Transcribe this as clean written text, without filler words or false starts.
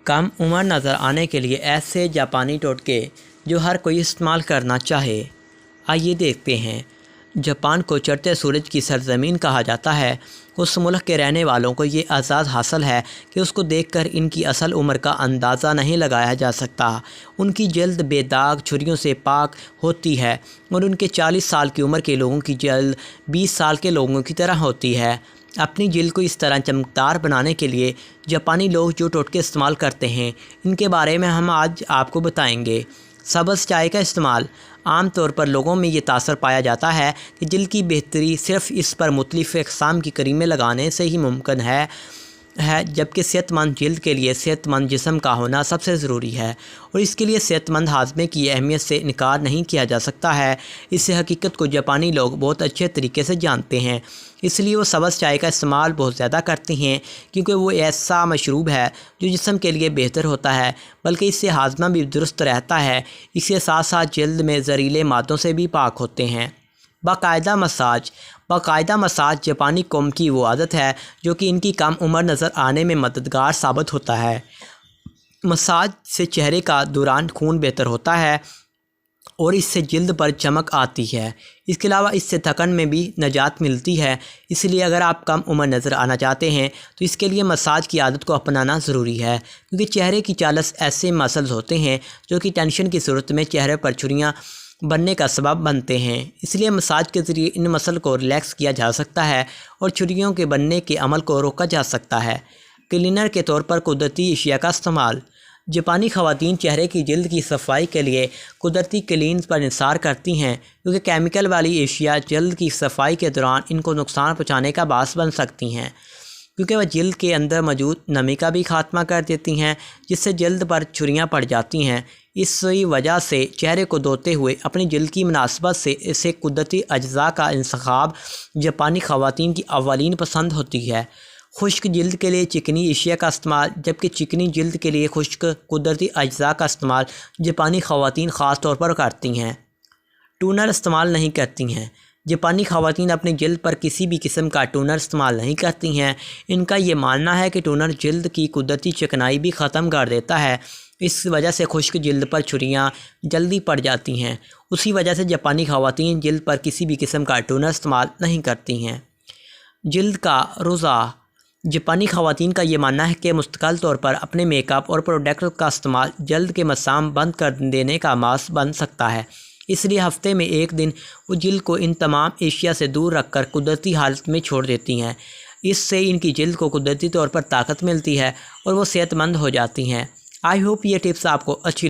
کم عمر نظر آنے کے لیے ایسے جاپانی ٹوٹکے جو ہر کوئی استعمال کرنا چاہے۔ آئیے دیکھتے ہیں۔ جاپان کو چڑھتے سورج کی سرزمین کہا جاتا ہے۔ اس ملک کے رہنے والوں کو یہ اعزاز حاصل ہے کہ اس کو دیکھ کر ان کی اصل عمر کا اندازہ نہیں لگایا جا سکتا۔ ان کی جلد بے داغ چھریوں سے پاک ہوتی ہے اور ان کے 40 سال کی عمر کے لوگوں کی جلد 20 سال کے لوگوں کی طرح ہوتی ہے۔ اپنی جلد کو اس طرح چمکدار بنانے کے لیے جاپانی لوگ جو ٹوٹکے استعمال کرتے ہیں، ان کے بارے میں ہم آج آپ کو بتائیں گے۔ سبز چائے کا استعمال۔ عام طور پر لوگوں میں یہ تاثر پایا جاتا ہے کہ جلد کی بہتری صرف اس پر مختلف اقسام کی کریمیں لگانے سے ہی ممکن ہے، جبکہ صحت مند جلد کے لیے صحت مند جسم کا ہونا سب سے ضروری ہے اور اس کے لیے صحت مند ہاضمے کی اہمیت سے انکار نہیں کیا جا سکتا ہے۔ اس حقیقت کو جاپانی لوگ بہت اچھے طریقے سے جانتے ہیں، اس لیے وہ سبز چائے کا استعمال بہت زیادہ کرتے ہیں، کیونکہ وہ ایسا مشروب ہے جو جسم کے لیے بہتر ہوتا ہے، بلکہ اس سے ہاضمہ بھی درست رہتا ہے۔ اس کے ساتھ ساتھ جلد میں زہریلے مادوں سے بھی پاک ہوتے ہیں۔ باقاعدہ مساج۔ باقاعدہ مساج جاپانی قوم کی وہ عادت ہے جو کہ ان کی کم عمر نظر آنے میں مددگار ثابت ہوتا ہے۔ مساج سے چہرے کا دوران خون بہتر ہوتا ہے اور اس سے جلد پر چمک آتی ہے۔ اس کے علاوہ اس سے تھکن میں بھی نجات ملتی ہے۔ اس لیے اگر آپ کم عمر نظر آنا چاہتے ہیں تو اس کے لیے مساج کی عادت کو اپنانا ضروری ہے، کیونکہ چہرے کی 40 ایسے مسلز ہوتے ہیں جو کہ ٹینشن کی صورت میں چہرے پر چھریاں بننے کا سبب بنتے ہیں۔ اس لیے مساج کے ذریعے ان مسل کو ریلیکس کیا جا سکتا ہے اور چھریوں کے بننے کے عمل کو روکا جا سکتا ہے۔ کلینر کے طور پر قدرتی اشیاء کا استعمال۔ جاپانی خواتین چہرے کی جلد کی صفائی کے لیے قدرتی کلینز پر انحصار کرتی ہیں، کیونکہ کیمیکل والی اشیاء جلد کی صفائی کے دوران ان کو نقصان پہنچانے کا باعث بن سکتی ہیں، کیونکہ وہ جلد کے اندر موجود نمی کا بھی خاتمہ کر دیتی ہیں، جس سے جلد پر چھریاں پڑ جاتی ہیں۔ اسی وجہ سے چہرے کو دھوتے ہوئے اپنی جلد کی مناسبت سے اسے قدرتی اجزاء کا انتخاب جاپانی خواتین کی اولین پسند ہوتی ہے۔ خشک جلد کے لیے چکنی اشیاء کا استعمال، جبکہ چکنی جلد کے لیے خشک قدرتی اجزاء کا استعمال جاپانی خواتین خاص طور پر کرتی ہیں۔ ٹونر استعمال نہیں کرتی ہیں۔ جاپانی خواتین اپنی جلد پر کسی بھی قسم کا ٹونر استعمال نہیں کرتی ہیں۔ ان کا یہ ماننا ہے کہ ٹونر جلد کی قدرتی چکنائی بھی ختم کر دیتا ہے، اس وجہ سے خشک جلد پر چھریاں جلدی پڑ جاتی ہیں۔ اسی وجہ سے جاپانی خواتین جلد پر کسی بھی قسم کا ٹونر استعمال نہیں کرتی ہیں۔ جلد کا روزہ۔ جاپانی خواتین کا یہ ماننا ہے کہ مستقل طور پر اپنے میک اپ اور پروڈکٹ کا استعمال جلد کے مسام بند کر دینے کا باعث بن سکتا ہے، اس لیے ہفتے میں ایک دن وہ جلد کو ان تمام اشیاء سے دور رکھ کر قدرتی حالت میں چھوڑ دیتی ہیں۔ اس سے ان کی جلد کو قدرتی طور پر طاقت ملتی ہے اور وہ صحت مند ہو جاتی ہیں۔ آئی ہوپ یہ ٹپس آپ کو اچھی